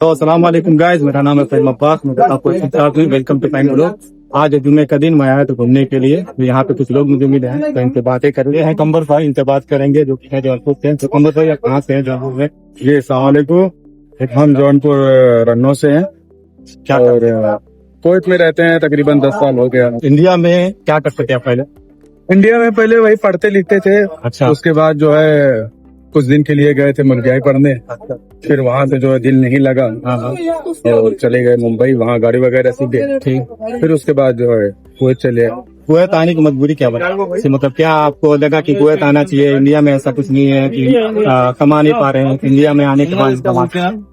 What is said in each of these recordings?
तो अस्सलाम वालेकुम गाइस, मेरा नाम है फहीम अब्बास। मैं आपको वेलकम टू फहीम व्लॉग। आज जुम्मे का दिन मैं आया था घूमने के लिए। तो यहाँ पे कुछ लोग मुझे मिले हैं, तो इनसे बातें कर रहे हैं। कंबर भाई, इनसे बात करेंगे जो कि है जौनपुर से। तो कंबर भाई, आप कहाँ से हैं जौनपुर में? जी अस्सलाम वालेकुम। हम जौनपुर रन्नो से हैं क्या और कुवैत में रहते हैं। तकरीबन 10 साल हो गया। इंडिया में क्या करते थे आप पहले? इंडिया में पहले वही पढ़ते लिखते थे। अच्छा। उसके बाद जो है कुछ दिन के लिए गए थे मुलगाई पढ़ने। फिर वहाँ से जो है दिल नहीं लगा और चले गए मुंबई, वहाँ गाड़ी वगैरह सीखे। ठीक। फिर उसके बाद जो है कुवैत चले आए। कुवैत आने की मजबूरी क्या बना? मतलब क्या आपको लगा कि कुवैत आना चाहिए? इंडिया में ऐसा कुछ नहीं है कि कमा नहीं पा रहे हैं, इंडिया में आने के बाद कमाते हैं?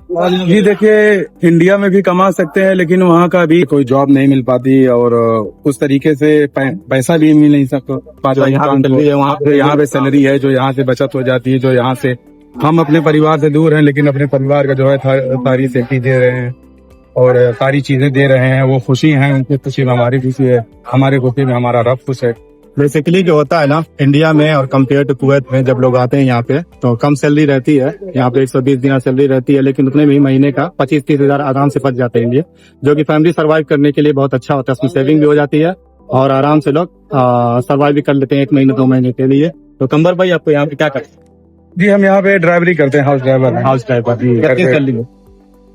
जी देखिए, इंडिया में भी कमा सकते हैं लेकिन वहाँ का भी कोई जॉब नहीं मिल पाती और उस तरीके से पैसा भी मिल नहीं सकता। जो यहाँ पे सैलरी है, यहाँ पे सैलरी है जो यहाँ से बचत हो जाती है, जो यहाँ से हम अपने परिवार से दूर हैं लेकिन अपने परिवार का जो है सारी सेफ्टी दे रहे हैं और सारी चीजें दे रहे हैं। वो खुशी है, उनकी खुशी में हमारी खुशी है, हमारे खुशी में हमारा रब खुश है। बेसिकली जो होता है ना, इंडिया में और कम्पेयर टू कुवैत में जब लोग आते हैं यहाँ पे तो कम सैलरी रहती है। यहाँ पे 120 दिन सैलरी रहती है, लेकिन उतने में महीने का 25-30 हजार आराम से बच जाते हैं इंडिया, जो कि फैमिली सर्वाइव करने के लिए बहुत अच्छा होता है। उसमें सेविंग भी हो जाती है और आराम से लोग सर्वाइव भी कर लेते हैं 1 महीने 2 महीने के लिए। तो कंबर भाई, आपको यहाँ पे क्या करते हैं? जी हम यहाँ पे ड्राइवरी करते हैं, हाउस ड्राइवर। House driver. कितनी सैलरी में?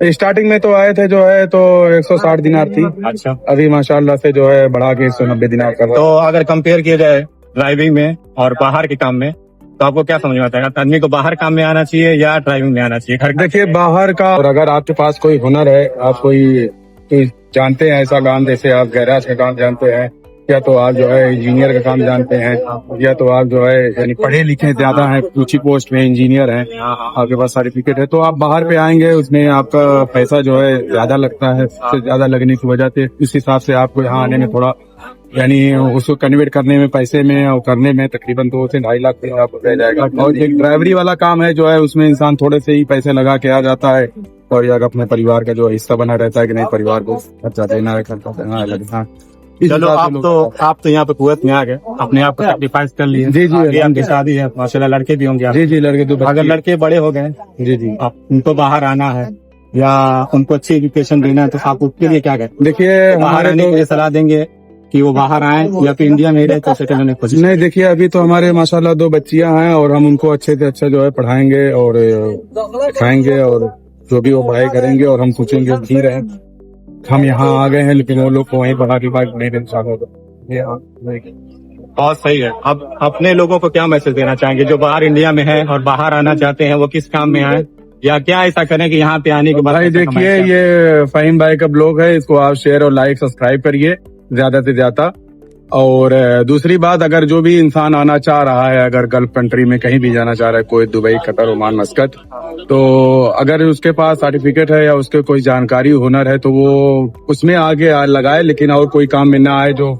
स्टार्टिंग में तो आए थे जो है तो 160 दिनार थी। अच्छा। अभी माशाल्लाह से जो है बढ़ा के 190 दिनार कर रहा तो अगर कंपेयर किया जाए ड्राइविंग में और बाहर के काम में, तो आपको क्या समझ में आता है? आदमी को बाहर काम में आना चाहिए या ड्राइविंग में आना चाहिए? है। देखिए बाहर का, और अगर आपके पास कोई हुनर है, आप कोई जानते हैं ऐसा काम, जैसे आप गैराज का काम जानते हैं या तो आप जो है इंजीनियर का काम जानते हैं या तो आप जो है यानी पढ़े लिखे ज्यादा हैं, ऊंची पोस्ट में इंजीनियर हैं, आपके पास सर्टिफिकेट है, तो आप बाहर पे आएंगे, उसमें आपका पैसा जो है ज्यादा लगता है। ज्यादा लगने की वजह से इस हिसाब से आपको यहाँ आने में थोड़ा यानी उसको कन्वर्ट करने में, पैसे में और करने में तकरीबन 2 से 2.5 लाख आपको रह जाएगा। और एक ड्राइवरी वाला काम है जो है उसमें इंसान थोड़े से ही पैसे लगा के आ जाता है और या अपने परिवार का जो हिस्सा बना रहता है कि नहीं, परिवार को खर्चा देना है, खर्चा देना है। चलो, आप तो यहाँ पे कुवैत में आ गए, अपने आप को सेक्रीफाइस कर लिए। जी जी, आपकी शादी है माशाल्लाह, लड़के भी होंगे? जी जी, लड़के तो अगर लड़के बड़े हो गए, जी जी, आप उनको बाहर आना है या उनको अच्छी एजुकेशन देना है, तो आप उसके लिए क्या करें? देखिए बाहर आने के लिए सलाह देंगे कि वो बाहर आए या फिर इंडिया में रहे तो सेटल होने की कोशिश? नहीं, देखिए अभी तो हमारे माशाल्लाह 2 बच्चियां हैं और हम उनको अच्छे से अच्छा जो है पढ़ाएंगे और सिखाएंगे और जो भी वो पढ़ाई करेंगे और हम सोचेंगे जी रहे। हम यहाँ आ गए हैं लेकिन वो लोग को वहीं पढ़ा के बाद नहीं देना चाहते। बहुत सही है। अब अपने लोगों को क्या मैसेज देना चाहेंगे जो बाहर इंडिया में है और बाहर आना चाहते हैं? वो किस काम में आए या क्या ऐसा करें कि यहाँ पे आने के बाद? भाई देखिए, ये फहीम भाई का ब्लॉग है, इसको आप शेयर और लाइक सब्सक्राइब करिए ज्यादा से ज्यादा। और दूसरी बात, अगर जो भी इंसान आना चाह रहा है, अगर गल्फ कंट्री में कहीं भी जाना चाह रहा है, कोई दुबई, कतर, ओमान, मस्कत, तो अगर उसके पास सर्टिफिकेट है या उसके कोई जानकारी हुनर है तो वो उसमें आगे लगाए, लेकिन और कोई काम में ना आए। जो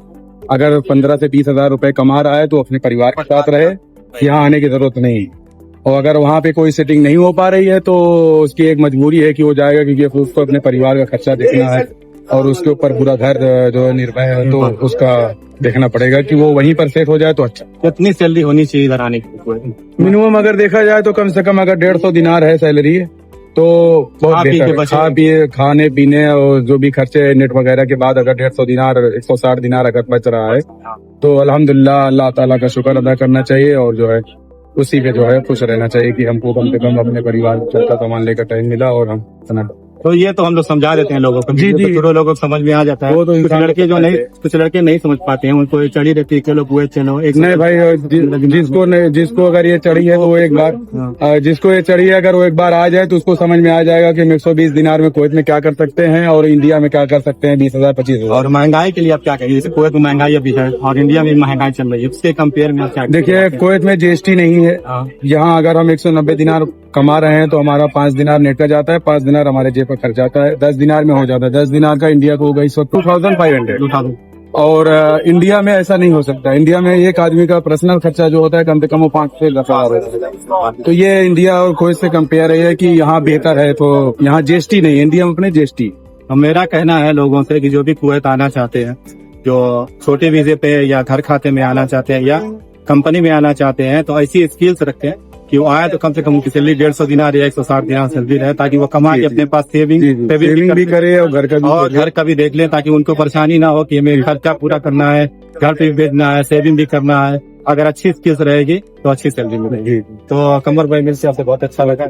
अगर 15 से 20 हजार रुपए कमा रहा है तो अपने परिवार के साथ रहे, यहाँ आने की जरूरत नहीं। और अगर वहाँ पे कोई सेटिंग नहीं हो पा रही है तो उसकी एक मजबूरी है कि वो जाएगा, क्योंकि उसको अपने परिवार का खर्चा देखना है और उसके ऊपर पूरा घर जो है निर्भर है, तो उसका देखना पड़ेगा कि वो वहीं पर सेट हो जाए तो अच्छा। कितनी सैलरी होनी चाहिए इधर आने की? मिनिमम अगर देखा जाए तो कम से कम अगर 150 दिनार है सैलरी तो बहुत बेहतर है। खाने पीने और जो भी खर्चे नेट वगैरह के बाद अगर 150 दिनार, 160 दिनार अगर बच रहा है तो अल्हम्दुलिल्लाह, अल्लाह ताला का शुक्र अदा करना चाहिए और जो है उसी पे जो है खुश रहना चाहिए कि हमको कम से कम अपने परिवार को चलता सामान लेकर टाइम मिला और हम। तो ये तो हम लोग समझा देते हैं लोगों को। जी जी, तो लोगों को समझ में आ जाता है। वो तो कुछ लड़के नहीं समझ पाते हैं, उनको चढ़ी रहती है, चलो कुवैत चलो। नहीं भाई, जिसको अगर ये चढ़ी है तो वो एक बार, जिसको ये चढ़ी है अगर वो एक बार आ जाए तो उसको समझ में आ जाएगा कि हम 120 दिनार में कुवैत में क्या कर सकते हैं और इंडिया में क्या कर सकते हैं 20,000 25,000। और महंगाई के लिए आप क्या कहेंगे? जैसे कुवैत में महंगाई अभी है और इंडिया में महंगाई चल रही है, उसके कंपेयर में क्या? देखिए कुवैत में जीएसटी नहीं है। यहाँ अगर हम 190 दिनार कमा रहे हैं तो हमारा 5 दिनार नेट का जाता है, 5 दिनार हमारे जेब पर खर्च जाता है, 10 दिनार में हो जाता है। 10 दिनार का इंडिया को होगा 2500। और इंडिया में ऐसा नहीं हो सकता। इंडिया में एक आदमी का पर्सनल खर्चा जो होता है कम से कम वो 5 से 10 हजार। तो ये इंडिया और कुवैत से कंपेयर है कि यहाँ बेहतर है। तो यहाँ जीएसटी नहीं है, इंडिया में अपने जीएसटी। तो मेरा कहना है लोगों से कि जो भी कुवैत आना चाहते हैं, जो छोटे वीजे पे या घर खाते में आना चाहते हैं या कंपनी में आना चाहते हैं, तो ऐसी स्किल्स रखें कि वो आए तो कम से कम उनकी सैलरी 150 दिनार या 160 दिनार सैलरी रहे, ताकि वो कमा के अपने पास सेविंग भी करे और घर का भी और घर का भी देख लें, ताकि उनको परेशानी ना हो कि हमें खर्चा पूरा करना है, घर पे भी भेजना है, सेविंग भी करना है। अगर अच्छी स्किल्स रहेगी तो अच्छी सैलरी मिलेगी। तो कमर भाई मिलकर आपसे बहुत अच्छा लगा।